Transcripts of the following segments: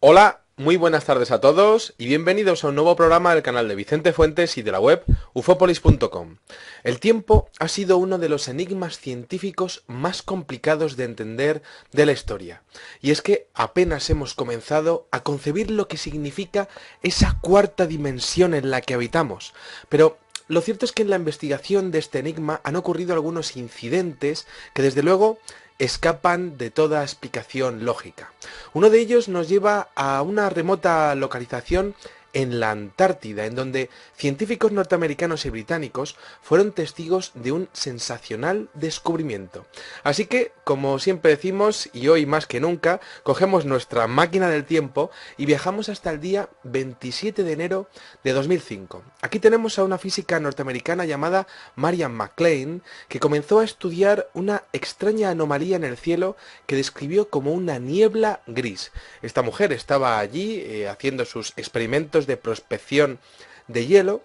Hola, muy buenas tardes a todos y bienvenidos a un nuevo programa del canal de Vicente Fuentes y de la web ufopolis.com. El tiempo ha sido uno de los enigmas científicos más complicados de entender de la historia. Y es que apenas hemos comenzado a concebir lo que significa esa cuarta dimensión en la que habitamos. Pero lo cierto es que en la investigación de este enigma han ocurrido algunos incidentes que desde luego escapan de toda explicación lógica. Uno de ellos nos lleva a una remota localización en la Antártida, en donde científicos norteamericanos y británicos fueron testigos de un sensacional descubrimiento. Así que, como siempre decimos, y hoy más que nunca, cogemos nuestra máquina del tiempo y viajamos hasta el día 27 de enero de 2005. Aquí tenemos a una física norteamericana llamada Marian McLean, que comenzó a estudiar una extraña anomalía en el cielo que describió como una niebla gris. Esta mujer estaba allí haciendo sus experimentos de prospección de hielo.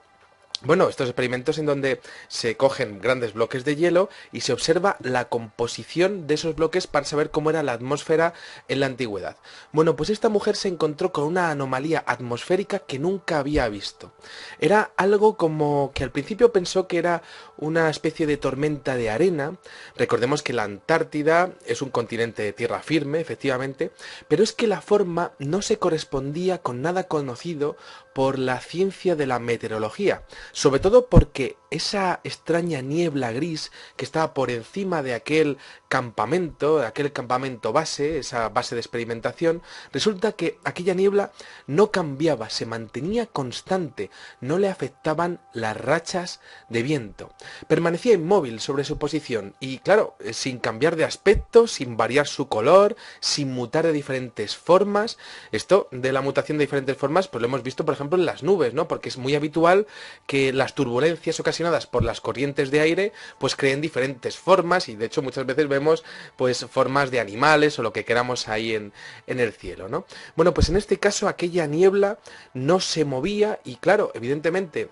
Bueno, estos experimentos en donde se cogen grandes bloques de hielo y se observa la composición de esos bloques para saber cómo era la atmósfera en la antigüedad. Bueno, pues esta mujer se encontró con una anomalía atmosférica que nunca había visto. Era algo como que al principio pensó que era una especie de tormenta de arena. Recordemos que la Antártida es un continente de tierra firme, efectivamente, pero es que la forma no se correspondía con nada conocido por la ciencia de la meteorología, sobre todo porque esa extraña niebla gris que estaba por encima de aquel campamento base, esa base de experimentación, resulta que aquella niebla no cambiaba, se mantenía constante, no le afectaban las rachas de viento. Permanecía inmóvil sobre su posición y, claro, sin cambiar de aspecto, sin variar su color, sin mutar de diferentes formas. Esto de la mutación de diferentes formas, pues lo hemos visto, por ejemplo, en las nubes, ¿no? Porque es muy habitual que las turbulencias ocasionadas por las corrientes de aire, pues creen diferentes formas y, de hecho, muchas veces vemos, pues, formas de animales o lo que queramos ahí en el cielo, ¿no? Bueno, pues en este caso aquella niebla no se movía y, claro, evidentemente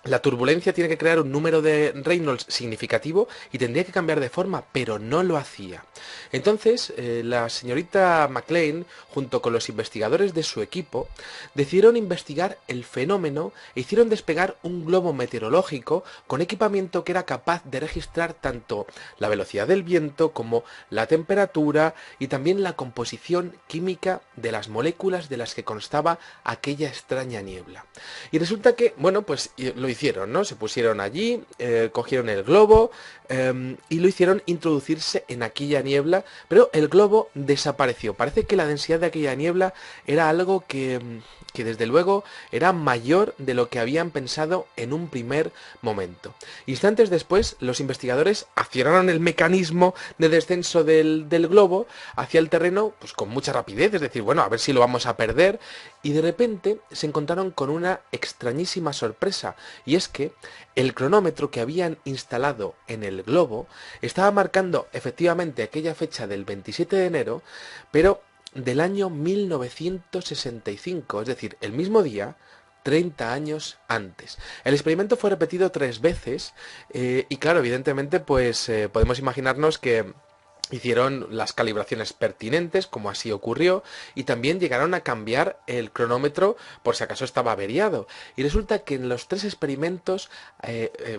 la turbulencia tiene que crear un número de Reynolds significativo y tendría que cambiar de forma, pero no lo hacía. Entonces, la señorita McLean, junto con los investigadores de su equipo, decidieron investigar el fenómeno e hicieron despegar un globo meteorológico con equipamiento que era capaz de registrar tanto la velocidad del viento como la temperatura y también la composición química de las moléculas de las que constaba aquella extraña niebla. Y resulta que, bueno, pues lo hicieron, ¿no? Se pusieron allí, cogieron el globo y lo hicieron introducirse en aquella niebla, pero el globo desapareció. Parece que la densidad de aquella niebla era algo que desde luego era mayor de lo que habían pensado en un primer momento. Instantes después, los investigadores accionaron el mecanismo de descenso del globo hacia el terreno, pues con mucha rapidez, es decir, bueno, a ver si lo vamos a perder, y de repente se encontraron con una extrañísima sorpresa, y es que el cronómetro que habían instalado en el globo estaba marcando efectivamente aquella fecha del 27 de enero, pero del año 1965, es decir, el mismo día, 30 años antes. El experimento fue repetido 3 veces y, claro, evidentemente, pues podemos imaginarnos que hicieron las calibraciones pertinentes, como así ocurrió, y también llegaron a cambiar el cronómetro por si acaso estaba averiado. Y resulta que en los 3 experimentos,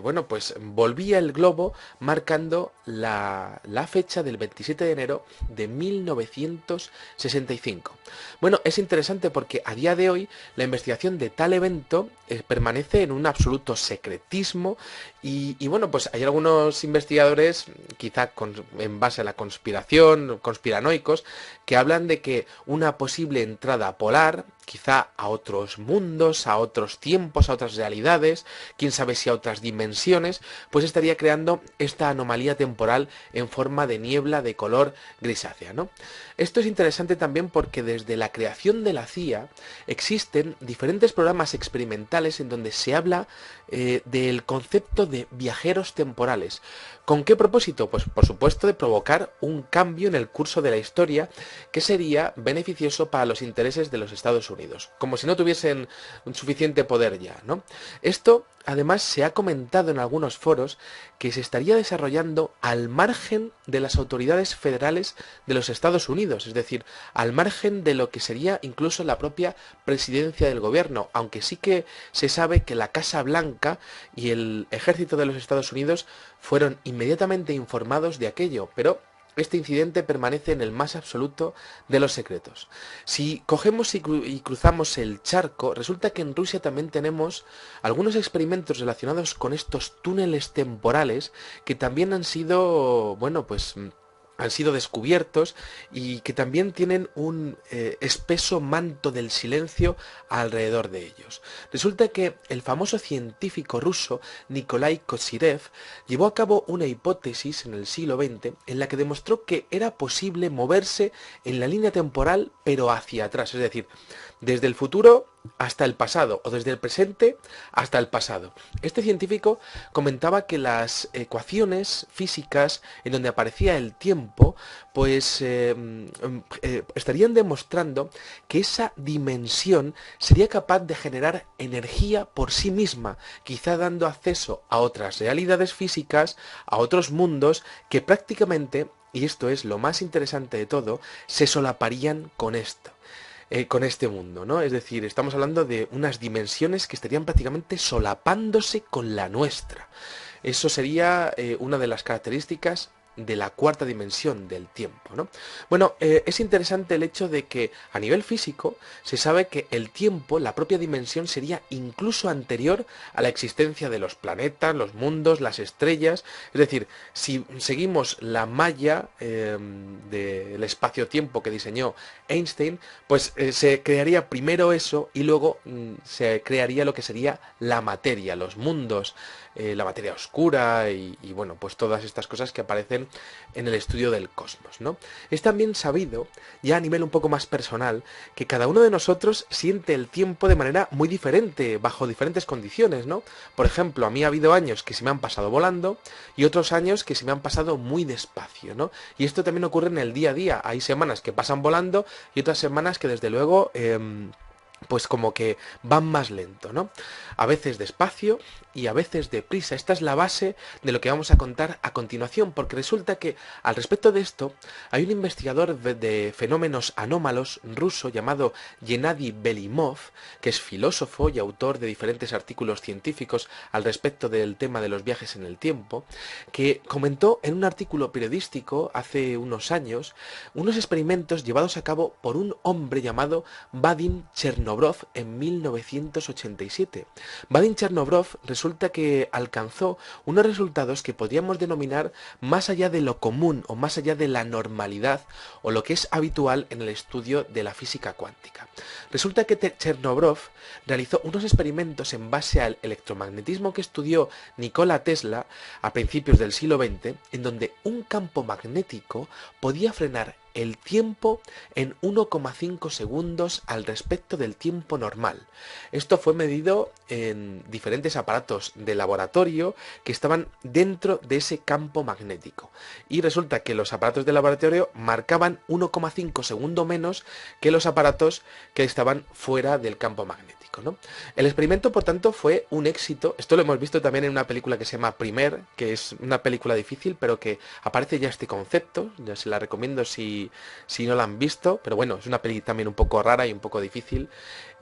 bueno, pues volvía el globo marcando la fecha del 27 de enero de 1965. Bueno, es interesante porque a día de hoy la investigación de tal evento permanece en un absoluto secretismo y bueno, pues hay algunos investigadores, quizá en base a la conspiración, conspiranoicos, que hablan de que una posible entrada polar, quizá a otros mundos, a otros tiempos, a otras realidades, quién sabe si a otras dimensiones, pues estaría creando esta anomalía temporal en forma de niebla de color grisácea, ¿no? Esto es interesante también porque desde la creación de la CIA existen diferentes programas experimentales en donde se habla del concepto de viajeros temporales. ¿Con qué propósito? Pues por supuesto de provocar un cambio en el curso de la historia que sería beneficioso para los intereses de los Estados Unidos. Unidos, como si no tuviesen un suficiente poder ya, ¿no? Esto, además, se ha comentado en algunos foros que se estaría desarrollando al margen de las autoridades federales de los Estados Unidos, es decir, al margen de lo que sería incluso la propia presidencia del gobierno, aunque sí que se sabe que la Casa Blanca y el ejército de los Estados Unidos fueron inmediatamente informados de aquello, pero este incidente permanece en el más absoluto de los secretos. Si cogemos y cruzamos el charco, resulta que en Rusia también tenemos algunos experimentos relacionados con estos túneles temporales que también han sido, bueno, pues han sido descubiertos y que también tienen un espeso manto del silencio alrededor de ellos. Resulta que el famoso científico ruso Nikolai Kozyrev llevó a cabo una hipótesis en el siglo XX en la que demostró que era posible moverse en la línea temporal pero hacia atrás, es decir, desde el futuro hasta el pasado o desde el presente hasta el pasado. Este científico comentaba que las ecuaciones físicas en donde aparecía el tiempo pues estarían demostrando que esa dimensión sería capaz de generar energía por sí misma, quizá dando acceso a otras realidades físicas, a otros mundos que prácticamente, y esto es lo más interesante de todo, se solaparían con esto. Con este mundo, ¿no? Es decir, estamos hablando de unas dimensiones que estarían prácticamente solapándose con la nuestra. Eso sería una de las características de la cuarta dimensión del tiempo, ¿no? Bueno, es interesante el hecho de que a nivel físico se sabe que el tiempo, la propia dimensión, sería incluso anterior a la existencia de los planetas, los mundos, las estrellas. Es decir, si seguimos la malla del espacio-tiempo que diseñó Einstein, pues se crearía primero eso y luego se crearía lo que sería la materia, los mundos, la materia oscura y bueno, pues todas estas cosas que aparecen en el estudio del cosmos, ¿no? Es también sabido, ya a nivel un poco más personal, que cada uno de nosotros siente el tiempo de manera muy diferente, bajo diferentes condiciones, ¿no? Por ejemplo, a mí ha habido años que se me han pasado volando y otros años que se me han pasado muy despacio, ¿no? Y esto también ocurre en el día a día. Hay semanas que pasan volando y otras semanas que desde luego pues como que van más lento, ¿no? A veces despacio y a veces deprisa. Esta es la base de lo que vamos a contar a continuación, porque resulta que al respecto de esto hay un investigador de fenómenos anómalos ruso llamado Gennady Belimov, que es filósofo y autor de diferentes artículos científicos al respecto del tema de los viajes en el tiempo, que comentó en un artículo periodístico hace unos años unos experimentos llevados a cabo por un hombre llamado Vadim Chernobrov en 1987. Vadim Chernobrov resulta que alcanzó unos resultados que podríamos denominar más allá de lo común o más allá de la normalidad o lo que es habitual en el estudio de la física cuántica. Resulta que Chernobrov realizó unos experimentos en base al electromagnetismo que estudió Nikola Tesla a principios del siglo XX, en donde un campo magnético podía frenar el tiempo en 1,5 segundos al respecto del tiempo normal. Esto fue medido en diferentes aparatos de laboratorio que estaban dentro de ese campo magnético. Y resulta que los aparatos de laboratorio marcaban 1,5 segundos menos que los aparatos que estaban fuera del campo magnético, ¿no? El experimento, por tanto, fue un éxito. Esto lo hemos visto también en una película que se llama Primer, que es una película difícil, pero que aparece ya este concepto. Ya se la recomiendo si no la han visto, pero bueno, es una peli también un poco rara y un poco difícil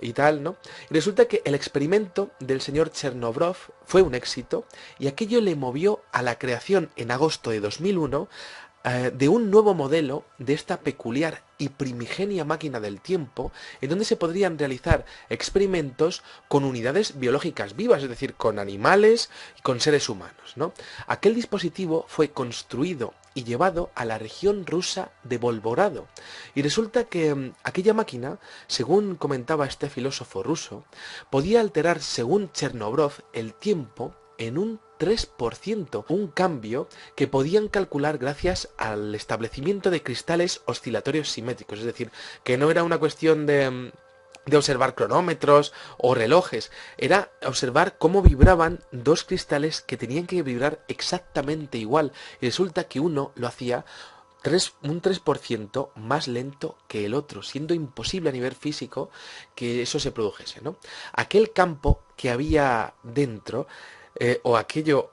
y tal, ¿no? Y resulta que el experimento del señor Chernobrov fue un éxito y aquello le movió a la creación en agosto de 2001 de un nuevo modelo de esta peculiar y primigenia máquina del tiempo, en donde se podrían realizar experimentos con unidades biológicas vivas, es decir, con animales y con seres humanos, ¿no? Aquel dispositivo fue construido y llevado a la región rusa de Volgogrado. Y resulta que aquella máquina, según comentaba este filósofo ruso, podía alterar, según Chernobrov, el tiempo en un 3%, un cambio que podían calcular gracias al establecimiento de cristales oscilatorios simétricos, es decir, que no era una cuestión de observar cronómetros o relojes, era observar cómo vibraban dos cristales que tenían que vibrar exactamente igual, y resulta que uno lo hacía un 3% más lento que el otro, siendo imposible a nivel físico que eso se produjese, ¿no? Aquel campo que había dentro, o aquello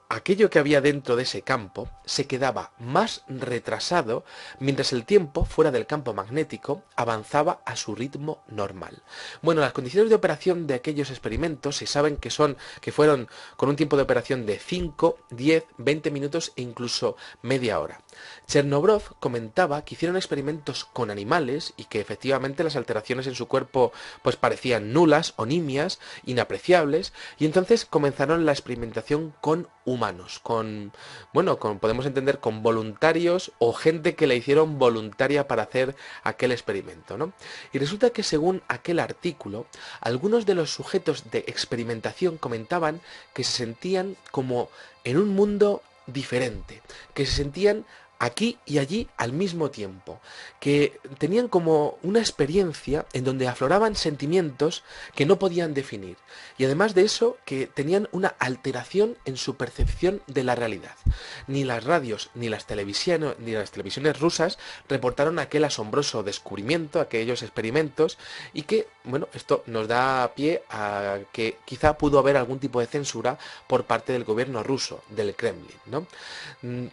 que había dentro de ese campo, se quedaba más retrasado mientras el tiempo fuera del campo magnético avanzaba a su ritmo normal. Bueno, las condiciones de operación de aquellos experimentos se saben que fueron con un tiempo de operación de 5, 10, 20 minutos e incluso media hora. Chernobrov comentaba que hicieron experimentos con animales y que efectivamente las alteraciones en su cuerpo pues parecían nulas o nimias, inapreciables, y entonces comenzaron la experimentación con humanos, podemos entender con voluntarios o gente que la hicieron voluntaria para hacer aquel experimento, ¿no? Y resulta que según aquel artículo, algunos de los sujetos de experimentación comentaban que se sentían como en un mundo diferente, que se sentían aquí y allí al mismo tiempo, que tenían como una experiencia en donde afloraban sentimientos que no podían definir, y además de eso que tenían una alteración en su percepción de la realidad. Ni las radios ni las televisiones rusas reportaron aquel asombroso descubrimiento, aquellos experimentos, y que, bueno, esto nos da pie a que quizá pudo haber algún tipo de censura por parte del gobierno ruso, del Kremlin, ¿no?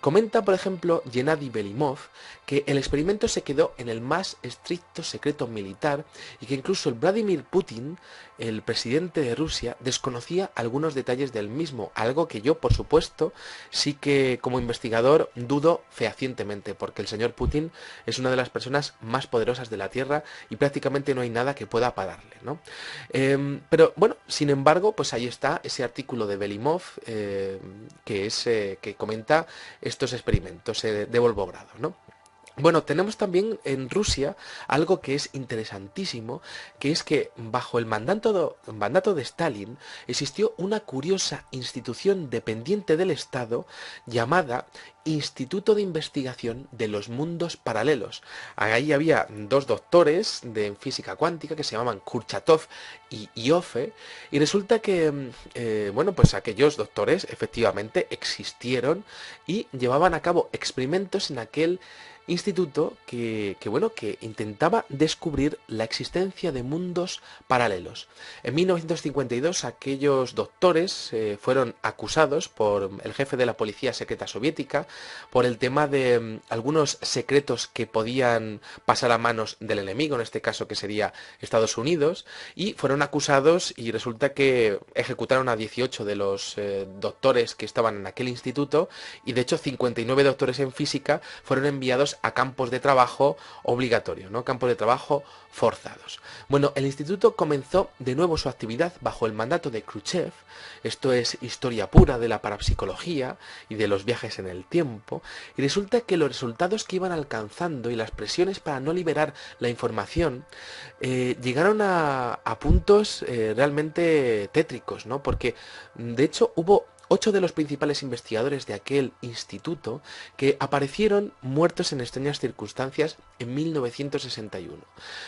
Comenta, por ejemplo, Gennady Belimov, que el experimento se quedó en el más estricto secreto militar y que incluso el Vladimir Putin, el presidente de Rusia, desconocía algunos detalles del mismo, algo que yo, por supuesto, sí que como investigador dudo fehacientemente, porque el señor Putin es una de las personas más poderosas de la Tierra y prácticamente no hay nada que pueda pararle, ¿no? Pero bueno, sin embargo, pues ahí está ese artículo de Belimov que comenta estos experimentos de Volgogrado, ¿no? Bueno, tenemos también en Rusia algo que es interesantísimo, que es que bajo el mandato de Stalin existió una curiosa institución dependiente del Estado llamada Instituto de Investigación de los Mundos Paralelos. Ahí había dos doctores en física cuántica que se llamaban Kurchatov y Ioffe, y resulta que, pues aquellos doctores efectivamente existieron y llevaban a cabo experimentos en aquel instituto que intentaba descubrir la existencia de mundos paralelos. En 1952 aquellos doctores fueron acusados por el jefe de la policía secreta soviética por el tema de algunos secretos que podían pasar a manos del enemigo, en este caso que sería Estados Unidos, y fueron acusados y resulta que ejecutaron a 18 de los doctores que estaban en aquel instituto, y de hecho 59 doctores en física fueron enviados a campos de trabajo obligatorios, ¿no? Campos de trabajo forzados. Bueno, el instituto comenzó de nuevo su actividad bajo el mandato de Khrushchev. Esto es historia pura de la parapsicología y de los viajes en el tiempo, y resulta que los resultados que iban alcanzando y las presiones para no liberar la información llegaron a puntos realmente tétricos, ¿no? Porque de hecho hubo 8 de los principales investigadores de aquel instituto que aparecieron muertos en extrañas circunstancias en 1961.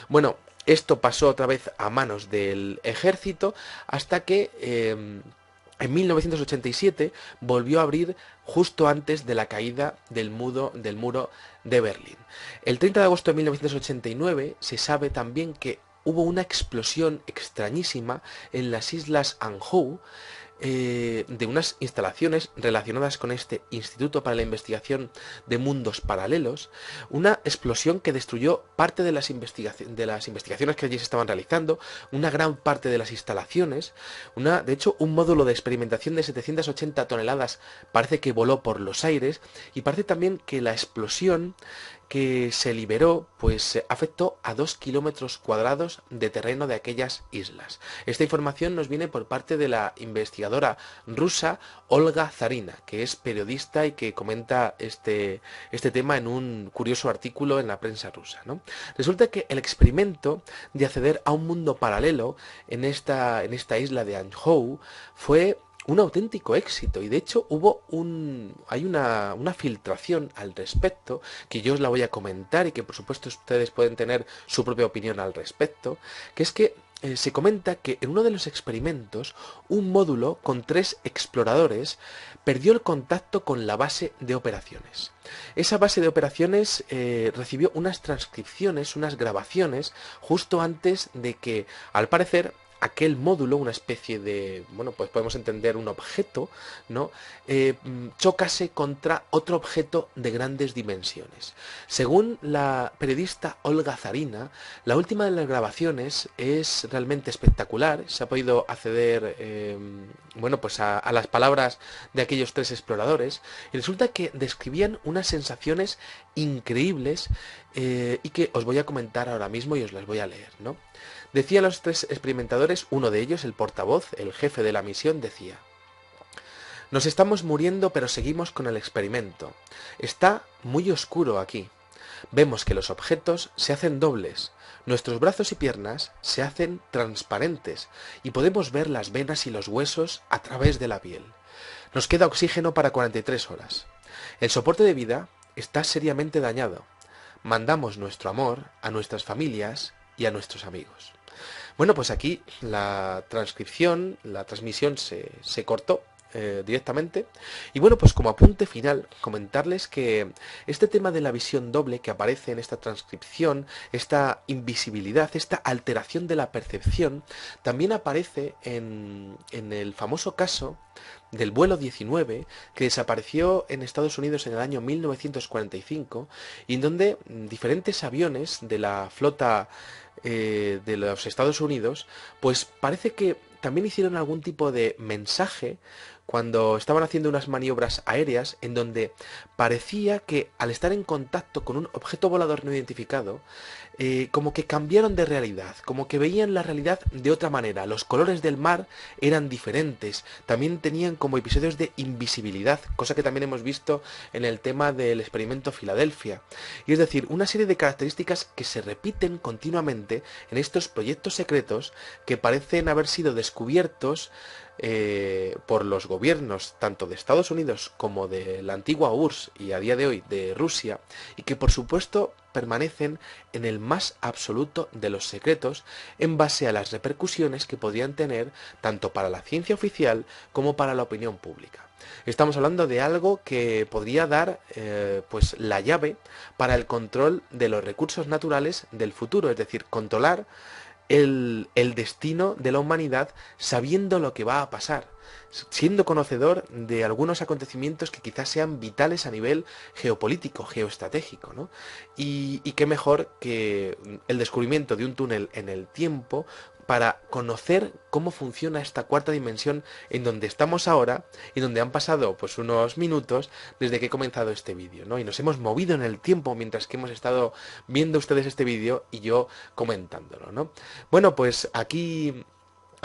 Bueno, esto pasó otra vez a manos del ejército hasta que en 1987 volvió a abrir justo antes de la caída del muro de Berlín. El 30 de agosto de 1989 se sabe también que hubo una explosión extrañísima en las islas Anjou, de unas instalaciones relacionadas con este Instituto para la Investigación de Mundos Paralelos, una explosión que destruyó parte de las investigaciones que allí se estaban realizando, una gran parte de las instalaciones, de hecho un módulo de experimentación de 780 toneladas parece que voló por los aires, y parece también que la explosión que se liberó pues afectó a 2 kilómetros cuadrados de terreno de aquellas islas. Esta información nos viene por parte de la investigadora rusa Olga Zarina, que es periodista y que comenta este tema en un curioso artículo en la prensa rusa, ¿no? Resulta que el experimento de acceder a un mundo paralelo en esta isla de Anjou fue un auténtico éxito, y de hecho hay una filtración al respecto que yo os la voy a comentar y que por supuesto ustedes pueden tener su propia opinión al respecto, que es que se comenta que en uno de los experimentos un módulo con 3 exploradores perdió el contacto con la base de operaciones. Esa base de operaciones recibió unas transcripciones, unas grabaciones, justo antes de que, al parecer, aquel módulo, una especie de, bueno, pues podemos entender un objeto, ¿no? Chocase contra otro objeto de grandes dimensiones. Según la periodista Olga Zarina, la última de las grabaciones es realmente espectacular. Se ha podido acceder, bueno, pues a las palabras de aquellos 3 exploradores, y resulta que describían unas sensaciones increíbles y que os voy a comentar ahora mismo y os las voy a leer, ¿no? Decía a los 3 experimentadores, uno de ellos, el portavoz, el jefe de la misión, decía: nos estamos muriendo, pero seguimos con el experimento. Está muy oscuro aquí. Vemos que los objetos se hacen dobles, nuestros brazos y piernas se hacen transparentes y podemos ver las venas y los huesos a través de la piel. Nos queda oxígeno para 43 horas. El soporte de vida está seriamente dañado. Mandamos nuestro amor a nuestras familias y a nuestros amigos. Bueno, pues aquí la transcripción, la transmisión se cortó directamente. Y bueno, pues como apunte final, comentarles que este tema de la visión doble que aparece en esta transcripción, esta invisibilidad, esta alteración de la percepción, también aparece en el famoso caso del vuelo 19, que desapareció en Estados Unidos en el año 1945, y en donde diferentes aviones de la flota de los Estados Unidos, pues parece que también hicieron algún tipo de mensaje cuando estaban haciendo unas maniobras aéreas en donde parecía que al estar en contacto con un objeto volador no identificado, como que cambiaron de realidad, como que veían la realidad de otra manera. Los colores del mar eran diferentes, también tenían como episodios de invisibilidad, cosa que también hemos visto en el tema del experimento Filadelfia. Y es decir, una serie de características que se repiten continuamente en estos proyectos secretos que parecen haber sido descubiertos por los gobiernos tanto de Estados Unidos como de la antigua URSS y a día de hoy de Rusia, y que por supuesto permanecen en el más absoluto de los secretos en base a las repercusiones que podrían tener tanto para la ciencia oficial como para la opinión pública. Estamos hablando de algo que podría dar pues la llave para el control de los recursos naturales del futuro, es decir, controlar el destino de la humanidad sabiendo lo que va a pasar, siendo conocedor de algunos acontecimientos que quizás sean vitales a nivel geopolítico, geoestratégico, ¿no? Y qué mejor que el descubrimiento de un túnel en el tiempo para conocer cómo funciona esta cuarta dimensión en donde estamos ahora y donde han pasado pues unos minutos desde que he comenzado este vídeo, ¿no? Y nos hemos movido en el tiempo mientras que hemos estado viendo ustedes este vídeo y yo comentándolo, ¿no? Bueno, pues aquí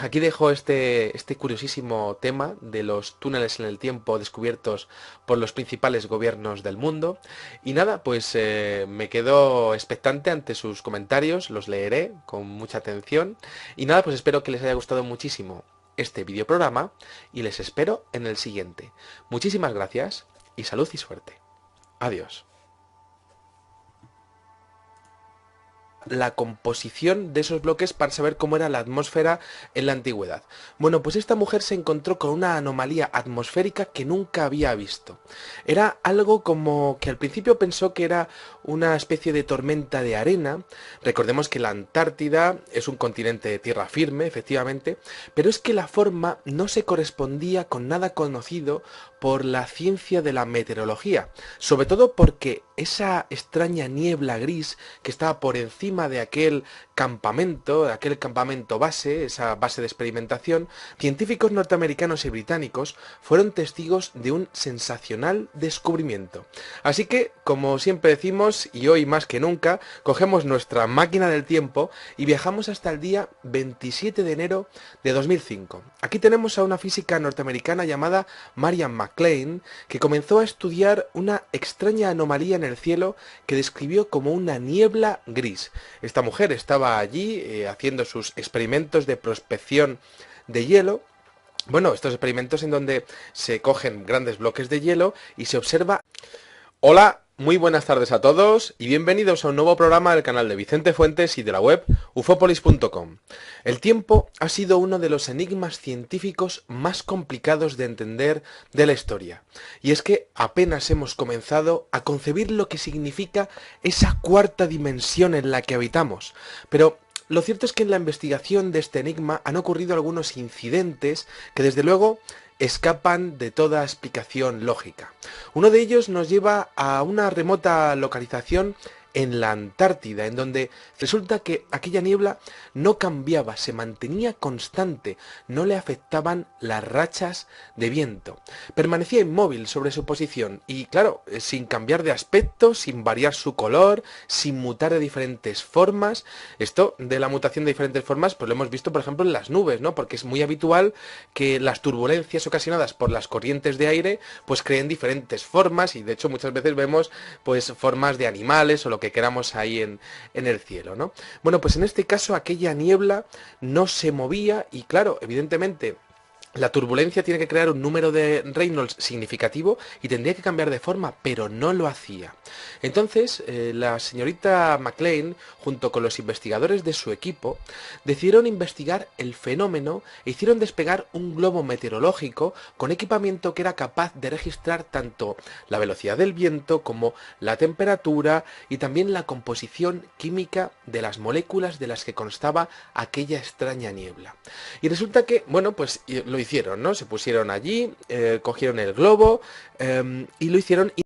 dejo este curiosísimo tema de los túneles en el tiempo descubiertos por los principales gobiernos del mundo. Y nada, pues me quedo expectante ante sus comentarios, los leeré con mucha atención. Y nada, pues espero que les haya gustado muchísimo este videoprograma y les espero en el siguiente. Muchísimas gracias y salud y suerte. Adiós. La composición de esos bloques para saber cómo era la atmósfera en la antigüedad. Bueno, pues esta mujer se encontró con una anomalía atmosférica que nunca había visto. Era algo como que al principio pensó que era una especie de tormenta de arena. Recordemos que la Antártida es un continente de tierra firme, efectivamente, pero es que la forma no se correspondía con nada conocido por la ciencia de la meteorología, sobre todo porque esa extraña niebla gris que estaba por encima de aquel campamento base, esa base de experimentación, científicos norteamericanos y británicos fueron testigos de un sensacional descubrimiento. Así que, como siempre decimos, y hoy más que nunca, cogemos nuestra máquina del tiempo y viajamos hasta el día 27 de enero de 2005. Aquí tenemos a una física norteamericana llamada Marian McLean, que comenzó a estudiar una extraña anomalía en el cielo que describió como una niebla gris. Esta mujer estaba allí haciendo sus experimentos de prospección de hielo. Bueno, estos experimentos en donde se cogen grandes bloques de hielo y se observa... Hola, Muy buenas tardes a todos y bienvenidos a un nuevo programa del canal de Vicente Fuentes y de la web ufopolis.com. El tiempo ha sido uno de los enigmas científicos más complicados de entender de la historia. Y es que apenas hemos comenzado a concebir lo que significa esa cuarta dimensión en la que habitamos. Pero lo cierto es que en la investigación de este enigma han ocurrido algunos incidentes que desde luego escapan de toda explicación lógica. Uno de ellos nos lleva a una remota localización en la Antártida, en donde resulta que aquella niebla no cambiaba, se mantenía constante, no le afectaban las rachas de viento. Permanecía inmóvil sobre su posición y, claro, sin cambiar de aspecto, sin variar su color, sin mutar de diferentes formas. Esto de la mutación de diferentes formas, pues lo hemos visto, por ejemplo, en las nubes, ¿no? Porque es muy habitual que las turbulencias ocasionadas por las corrientes de aire, pues creen diferentes formas y, de hecho, muchas veces vemos, pues, formas de animales o lo que queramos ahí en el cielo, ¿no? Bueno, pues en este caso aquella niebla no se movía y, claro, evidentemente la turbulencia tiene que crear un número de Reynolds significativo y tendría que cambiar de forma, pero no lo hacía. Entonces, la señorita McLean, junto con los investigadores de su equipo, decidieron investigar el fenómeno e hicieron despegar un globo meteorológico con equipamiento que era capaz de registrar tanto la velocidad del viento como la temperatura y también la composición química de las moléculas de las que constaba aquella extraña niebla. Y resulta que, bueno, pues lo hicieron, ¿no? Se pusieron allí, cogieron el globo y lo hicieron